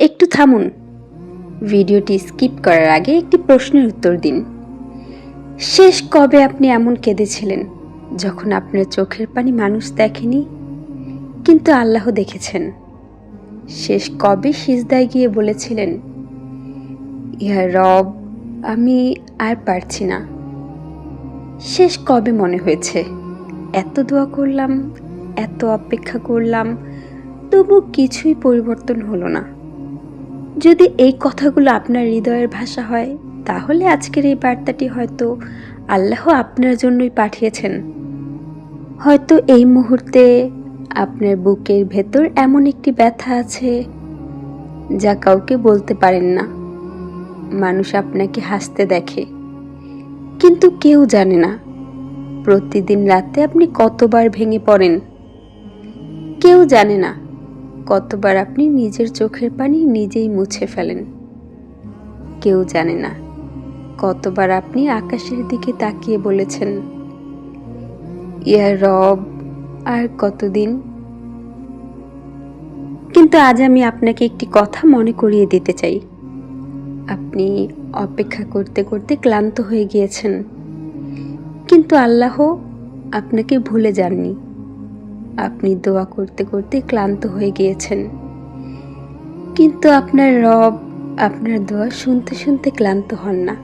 একটু থামুন। ভিডিওটি স্কিপ করার আগে একটি প্রশ্নের উত্তর দিন। শেষ কবে আপনি এমন কেঁদেছিলেন যখন আপনার চোখের পানি মানুষ দেখেনি কিন্তু আল্লাহ দেখেছেন? শেষ কবে সিজদায় গিয়ে বলেছিলেন, ইয়া রব, আমি আর পারছি না? শেষ কবে মনে হয়েছে, এত দোয়া করলাম, এত অপেক্ষা করলাম, তবু কিছুই পরিবর্তন হলো না? যদি এই কথাগুলো আপনার হৃদয়ের ভাষা হয়, তাহলে আজকের এই বার্তাটি হয়তো আল্লাহ আপনার জন্যই পাঠিয়েছেন। হয়তো এই মুহূর্তে আপনার বুকের ভেতর এমন একটি ব্যথা আছে যা কাউকে বলতে পারেন না। মানুষ আপনাকে হাসতে দেখে, কিন্তু কেউ জানে না প্রতিদিন রাতে আপনি কতবার ভেঙে পড়েন। কেউ জানে না কতবার আপনি নিজের চোখের পানি নিজেই মুছে ফেলেন। কেউ জানে না কতবার আপনি আকাশের দিকে তাকিয়ে বলেছেন, ইয়া রব, আর কতদিন? কিন্তু আজ আমি আপনাকে একটি কথা মনে করিয়ে দিতে চাই। আপনি অপেক্ষা করতে করতে ক্লান্ত হয়ে গিয়েছেন, কিন্তু আল্লাহ আপনাকে ভুলে যাননি। আপনি দোয়া করতে করতে ক্লান্ত হয়ে গিয়েছেন, কিন্তু আপনার রব আপনার দোয়া শুনতে শুনতে ক্লান্ত হন না।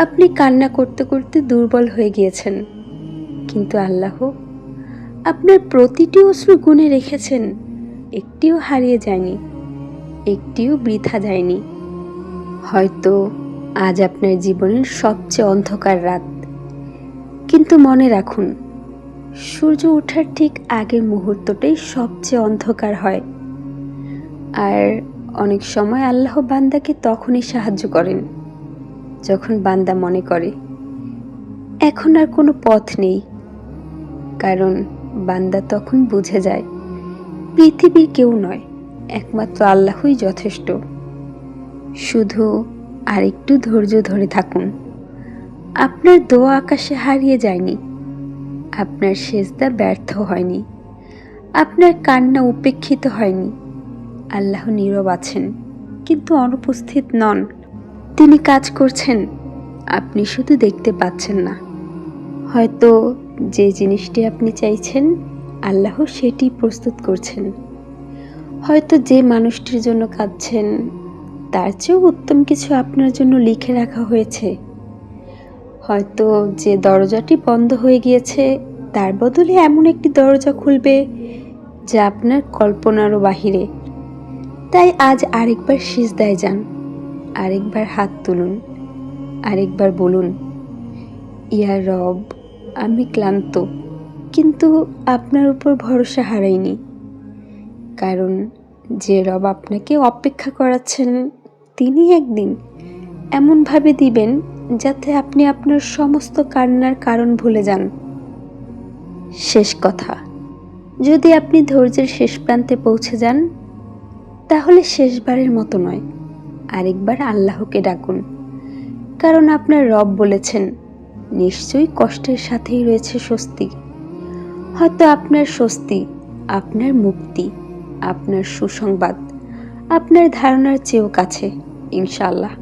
আপনি কান্না করতে করতে দুর্বল হয়ে গিয়েছেন, কিন্তু আল্লাহ আপনার প্রতিটি অশ্রু গুণে রেখেছেন। একটিও হারিয়ে যায়নি, একটিও বৃথা যায়নি। হয়তো আজ আপনার জীবনের সবচেয়ে অন্ধকার রাত, কিন্তু মনে রাখুন, সূর্য ওঠার ঠিক আগের মুহূর্তটাই সবচেয়ে অন্ধকার হয়। আর অনেক সময় আল্লাহ বান্দাকে তখনই সাহায্য করেন যখন বান্দা মনে করে এখন আর কোনো পথ নেই। কারণ বান্দা তখন বুঝে যায় পৃথিবীর কেউ নয়, একমাত্র আল্লাহই যথেষ্ট। শুধু আরেকটু ধৈর্য ধরে থাকুন। আপনার দোয়া আকাশে হারিয়ে যায়নি, আপনার সেজদা ব্যর্থ হয়নি, আপনার কান্না উপেক্ষিত হয়নি। আল্লাহ নীরব আছেন, কিন্তু অনুপস্থিত নন। তিনি কাজ করছেন, আপনি শুধু দেখতে পাচ্ছেন না। হয়তো যে জিনিসটি আপনি চাইছেন, আল্লাহ সেটি প্রস্তুত করছেন। হয়তো যে মানুষটির জন্য কাঁদছেন, তার চেয়েও উত্তম কিছু আপনার জন্য লিখে রাখা হয়েছে। হয়তো যে দরজাটি বন্ধ হয়ে গিয়েছে, তার বদলে এমন একটি দরজা খুলবে যা আপনার কল্পনারও বাহিরে। তাই আজ আরেকবার সিজদায় যান, আরেকবার হাত তুলুন, আরেকবার বলুন, ইয়া রব, আমি ক্লান্ত, কিন্তু আপনার উপর ভরসা হারাইনি। কারণ যে রব আপনাকে অপেক্ষা করাচ্ছেন, তিনি একদিন এমনভাবে দিবেন যাতে আপনি আপনার সমস্ত কান্নার কারণ ভুলে যান। শেষ কথা, যদি আপনি ধৈর্যের শেষ প্রান্তে পৌঁছে যান, তাহলে শেষবারের মতো নয়, আরেকবার আল্লাহকে ডাকুন। কারণ আপনার রব বলেছেন, নিশ্চয়ই কষ্টের সাথেই রয়েছে স্বস্তি। হয়তো আপনার স্বস্তি, আপনার মুক্তি, আপনার সুসংবাদ আপনার ধারণার চেয়েও কাছে, ইনশাআল্লাহ।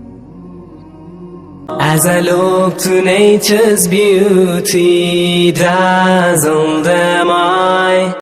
As I look to nature's beauty, dazzled am I.